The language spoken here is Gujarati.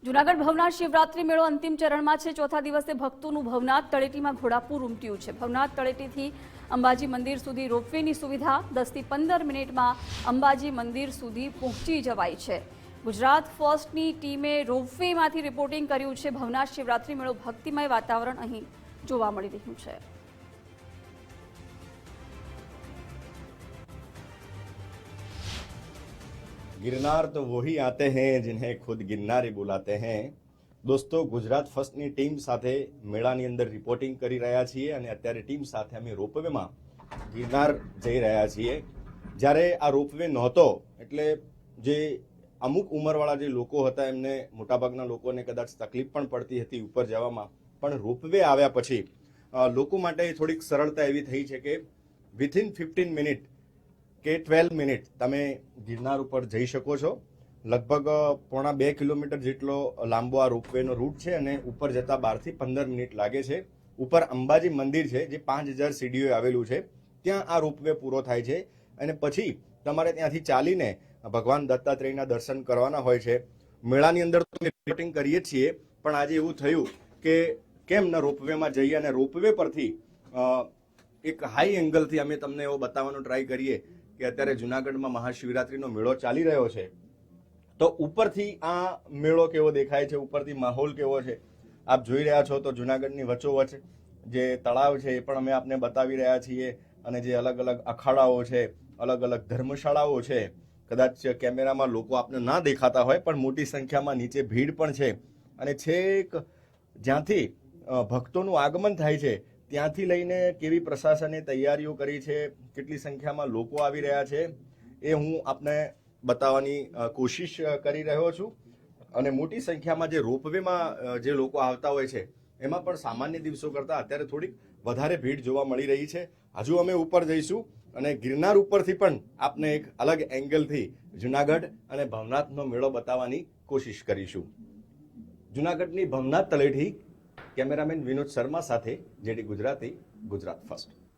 જૂનાગઢ ભવનાથ શિવરાત્રી મેળો અંતિમ ચરણમાં છે। ચોથા દિવસે ભક્તોનું ભવનાથ તળેટીમાં ઘોડાપુર ઉમટ્યું છે। ભવનાથ તળેટીથી અંબાજી મંદિર સુધી રોપવેની સુવિધા 10 થી 15 મિનિટમાં અંબાજી મંદિર સુધી પહોંચી જવાય છે। ગુજરાત ફર્સ્ટની ટીમે રોપવેમાંથી રિપોર્ટિંગ કર્યું છે। ભવનાથ શિવરાત્રી મેળો ભક્તિમય વાતાવરણ અહીં જોવા મળી રહ્યું છે। गिरनार तो वही आते हैं जिन्हें खुद गिरनारी बुलाते हैं। दोस्तों, गुजरात फर्स्टની ટીમ સાથે મેળાની અંદર રિપોર્ટિંગ કરી રહ્યા છીએ અને અત્યારે ટીમ સાથે અમે રોપવેમાં ગિરનાર જઈ રહ્યા છીએ। જ્યારે આ રોપવે નહોતો એટલે જે અમુક ઉંમરવાળા જે લોકો હતા એમને મોટાભાગના લોકોને કદાચ તકલીફ પણ પડતી હતી ઉપર જવામાં, પણ રોપવે આવ્યા પછી લોકો માટે થોડીક સરળતા એવી થઈ છે કે વિથિન 15 મિનિટ કે 12 મિનિટ તમે ગિરનાર ઉપર જઈ શકો છો। લગભગ 1.5 કિલોમીટર જેટલો લાંબો આ રોપવેનો રૂટ છે અને ઉપર જતા 12 થી 15 મિનિટ લાગે છે। ઉપર અંબાજી મંદિર છે જે 5000 સીડીઓ આવેલું છે, ત્યાં આ રોપવે પૂરો થાય છે અને પછી તમારે ત્યાંથી ચાલીને ભગવાન દત્તાત્રેયના દર્શન કરવાના હોય છે। મેળાની અંદર તો રિપોર્ટિંગ કરીએ છીએ, પણ આજે એવું થયું કે કેમ ન રોપવેમાં જઈએ અને રોપવે પરથી એક હાઈ એંગલથી અમે તમને એવો બતાવવાનો ટ્રાય કરીએ કે અત્યારે જૂનાગઢમાં મહાશિવરાત્રીનો મેળો ચાલી રહ્યો છે, તો ઉપરથી આ મેળો કેવો દેખાય છે, ઉપરથી માહોલ કેવો છે આપ જોઈ રહ્યા છો। તો જૂનાગઢની વચ્ચોવચ્ચ જે તળાવ છે એ પણ અમે આપને બતાવી રહ્યા છીએ અને જે અલગ અલગ અખાડાઓ છે, અલગ અલગ ધર્મશાળાઓ છે, કદાચ કેમેરામાં લોકો આપને ના દેખાતા હોય પણ મોટી સંખ્યામાં નીચે ભીડ પણ છે અને છેક જ્યાંથી ભક્તોનું આગમન થાય છે ત્યાંથી લઈને કેવી પ્રશાસને તૈયારીઓ કરી છે, કેટલી સંખ્યામાં લોકો આવી રહ્યા છે એ હું આપને બતાવવાની કોશિશ કરી રહ્યો છું। અને મોટી સંખ્યામાં જે રોપવેમાં જે લોકો આવતા હોય છે એમાં પણ સામાન્ય દિવસો કરતાં અત્યારે થોડીક વધારે ભીડ જોવા મળી રહી છે। હજુ અમે ઉપર જઈશું અને ગિરનાર ઉપરથી પણ આપને એક અલગ એંગલથી જૂનાગઢ અને ભવનાથનો મેળો બતાવવાની કોશિશ કરીશું। જૂનાગઢની ભવનાથ તળેટી કેમેરામેન વિનોદ શર્મા સાથે જેડી ગુજરાતી, ગુજરાત ફર્સ્ટ।